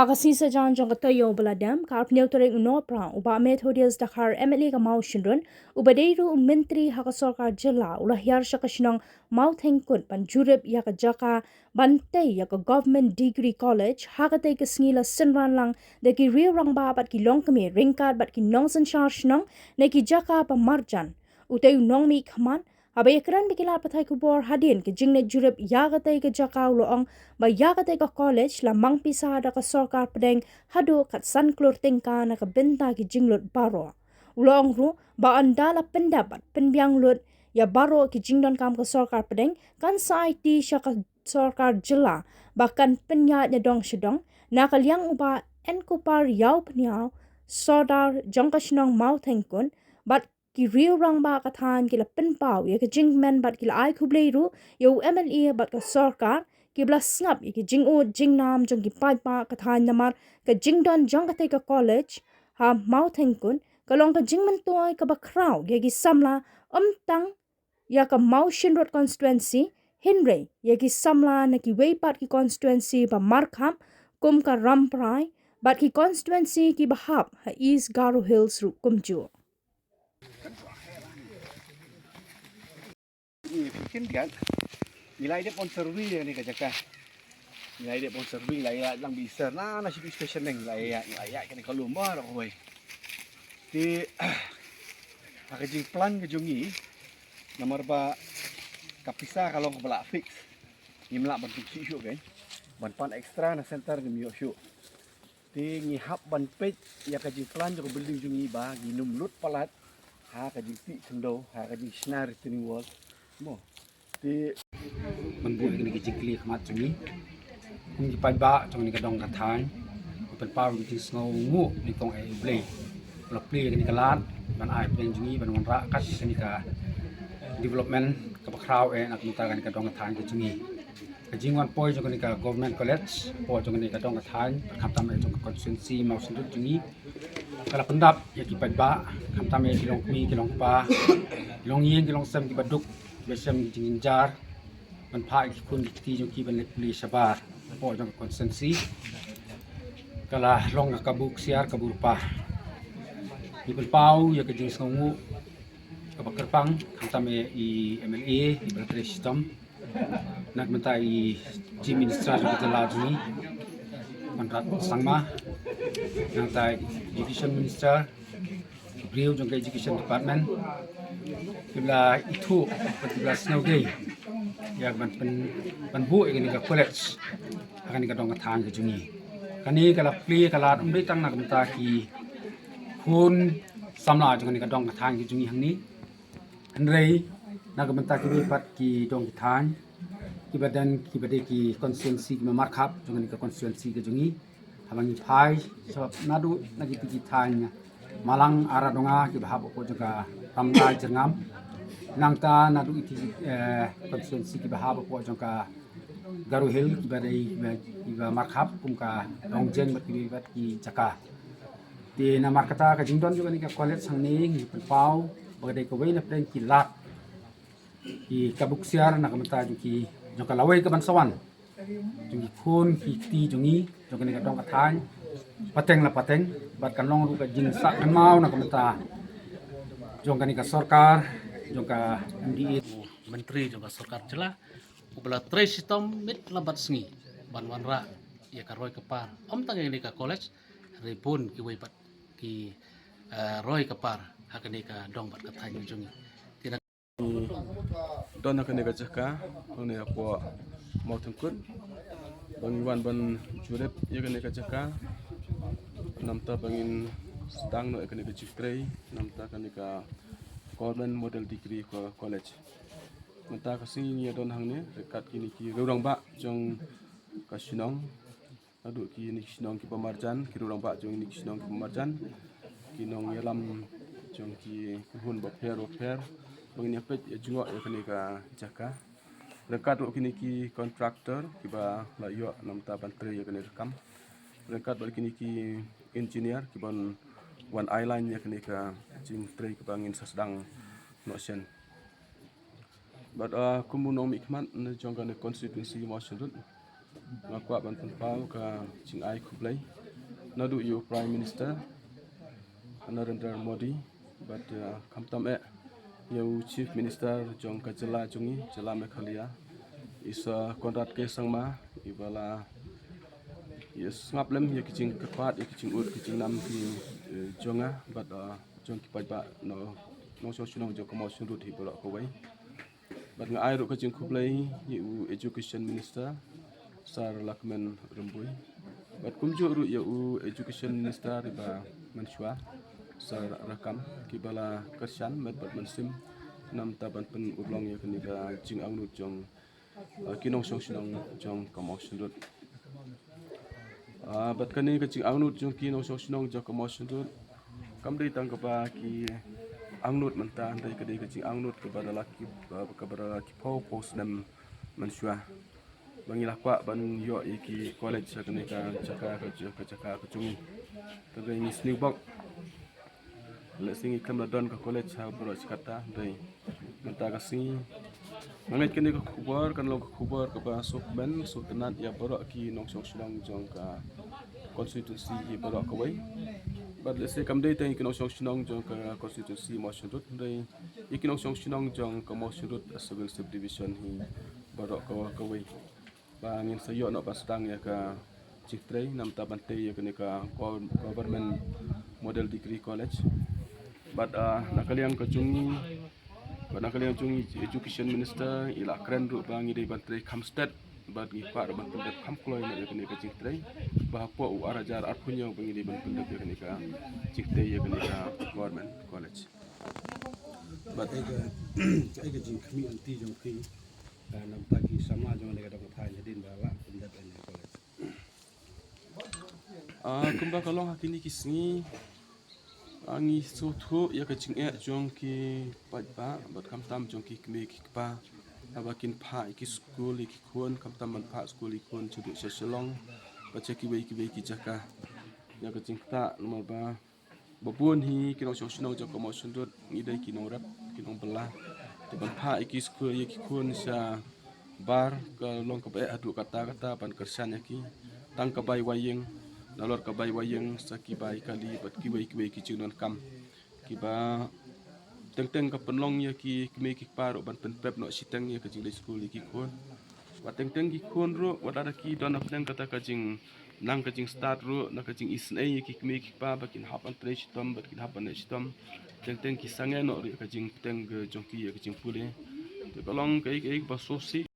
Akasi sajan jong katoyo beladam karp neutrek unopra uba Methodius Dakar MLA ka mau shindrun ubadeiru menteri hak sorkar jela ulah yar shakashnong mau thengkut ban jurep ya ka jaka bantai ya ka government degree college hakatai ka snila sinran lang de ki riu rang ba bat ki long kami ringkat bat ki nong san shnong ne ki jaka pa marjan utai nong mi khaman Aba ekran bikila patai kubor hadin ke jingne jurep yagatai ke jakau loong ba yagatai ke college la mang pisa ada ke sorkar pedeng hado kat san klur tingka na ke benta ke jinglut baro. Loong ru ba andala pendapat penbiang lut ya baro ke jingdon kam ke sorkar pedeng kan sai ti syaka sorkar jela bahkan penyatnya dong sedong nakal yang uba enkupar yau penyau sodar jongkasnong mau tengkun bat ki riu rang ba kathan ki la pen pau ya ke jing men bat ki la ai khublei ru yo MLA bat ka sarkar ki bla snap ki jing o jing nam jong ki pai pa kathan namar ka jing don jong ka te ka college ha mau thengkun ka long ka jing man toy ka ba kraw ya ki samla tang ya ka mau shin road constituency hinre ya ki samla na ki wei pat ki constituency ba markham kum ka ramprai bat ki constituency ki bahap ha East Garo Hills ru kumju Bikin kan nilai dia pon survey ni kajaka nilai dia pon survey lah lang bisa na si station neng lah ya kan kalau mar oi di akajing plan kejungi nomor ba kapisa kalau kepala fix ni melak bentuk syuk kan ban pan ekstra na center ni mio syuk di ngihap ban page ya kajing plan jo building jungi ba ginum lut palat ha kajing ti sendo ha kajing snar tini wall mo di membuat ini kecil khmat jungi kung pai ba trong ni kadong kathan pen pau ni snow ngu ni kong ai play lo play ni kalat ban ai pen jungi ban ra kat ni ka development ka kraw nak muta kan kadong kathan ke jungi kajingwan poi jong ni ka government college po jong ni kadong kathan kham tam ai jong constituency mau sundut jungi kala pendap ya ki pai ba kham tam ai kilong mi kilong pa kilong yin kilong sem ki baduk besam jingin jarมันพายคุณที่จงกีเป็นเล็กลีชบาร์พอจงคอนเซนซีก็ละลงกับบุกเสียร์กับบุรปามีเป็นเป้าอยากจะจิงสงงูกับกระปังคำตามอีMLAอีประเทศสิตอมนักมันตายจีมินิสตราจงจะลาจุนีมันรัฐสังมานักตาย Education Minister บริวจงกับ Education Department ที่เวลาอีทูปฏิบัติ Snow Day ya ban bu ini ka college akan ka dong thang ke jungi kani kala pli kala umri tang nak mta ki khun samla jong ni ka dong thang ke jungi hang ni anrei nak mta ki bi pat ki dong thang ki badan ki bade ki constituency ki mar khap jong ni ka constituency ke jungi habangi phai sob nadu nagi ti thang malang ara donga ki bahab ko jaga ramngai jengam nangta nadu iti constituency ki bahab ko jongka Garo Hill ki badai ki markhap kumka longjeng bat ki jaka ti na markata ka jingdon juga ni ka college sangni ni pau badai ko wei na pren ki lat ki kabuksiar na kamata ki jongka lawai ka bansawan jungi khun ki ti jungi jongka ni ka dong ka than pateng la pateng bat kan long ru ka jing sa kan mau na kamata jongka ni ka sarkar jongka MDA menteri jongka sarkar jela ubala tre sistem mit lambat sengi ban wanra ya karoi kepar tang ini ka college ribun ki webat ki roi kepar hakani ka dong bat ka thanyu jungi tidak don hakani ka jaka ne ko mau tengkut bangwan ban jurep ya kani ka jaka namta bangin stang no kani ka chikrei namta kani ka government model degree college mata kasing ni don hang ne dekat kini ki rurang ba jong kasinong adu ki ni sinong ki pamarjan ki rurang ba jong ni sinong ki pamarjan ki nong yalam jong ki hun ba fair bangin pet jungo ya kini ka jaka dekat kini ki contractor ki ba la yo namta bantre ya kini rekam dekat kini ki engineer ki ban one island ya kini ka jing tre ki bangin sasdang notion but kumunong mikman na jongga na constituency mo sundut ngakwa ban pau ka jing ai khublai nadu you Prime Minister Narendra Modi, but kamtam you Chief Minister Jong Kajala Jungi Jala Meghalaya is Konrad K Sangma ibala yes ngaplem ya kicing kepat ya kicing ut kicing nam ki jonga but jong ki pa no so sunong jong kamo sunut hi bolak ko wai but nga ai ro kicing kublai you Education Minister Sar Lakman Rembui but kumjo ru ya Education Minister riba Manshwa Sar Rakam kibala Kershan met bat mansim nam taban pen urlong ya kini ka jing angnut jong kinong so sunong jong kamo sunut bat kani kecing angnut jong kinong so sunong jong kamo sunut kam dei tang kapa ki angnut mentah dai kadai kecing angnut kepada laki pau pos nam Manshwa bangilah kwa ban yo iki college sakane ka caka ka cungi kadai ni snibok le singi kam don ka college ha bro kata dai mentah ka singi mangai kini ka kubar kan lo kubar ka ba sok ben so tenat ya bro ki nong sok sunong jong ka constituency hi bro ka wai but let's say kam dai tang ki nong sok sunong jong ka constituency mo shudut dai iki nong sok sunong jong ka mo shudut civil subdivision hi bro ka wai ba ngin sayo no pasdang ya ka Ciktrei nam tabante ya kini ka government model degree college but nakaliang ka jungi nakaliang jungi Education Minister ila keren ru bangi dei bantrei Kamsted bat gi par ban pendet kamkloi na ya kini ka Ciktrei ba po u arajar arpunyo bangi dei ban pendet ya kini ka Ciktrei ya kini ka government college but ega jing kami anti jong ki nam pagi sama jong ne kadang thai jadin bala pendat ene college kumba kalong hakini kisngi angi sotho ya kacing jong ki pa bat kam tam jong ki kme ki pa abakin pha ki school ki khon kam tam man pha school ki khon chudu seselong baca ki ki jaka ya kacing ta nomor ba babun hi ki no sosno jong ko mo sundut ngidai ki no rap ki no belah te ban pha ki school ki khon sa bar ka long ka ba adu kata ban kersan ya ki tang ka bai wayeng dalor ka bai wayeng saki bai kali bat ki ki chunon kam ki ba teng ka penlong ya ki kme ki paro ban pen prep no siteng ya ka jing school ki khon wa teng ki khon ro wa da ki don apneng kata ka jing nang ka jing start ro na ka jing isne ya ki kme ki pa bakin hapan tre sitom bakin hapan ne sitom teng ki sange no ka jing teng jong ki ya ka jing pule te kalong kai ba sosi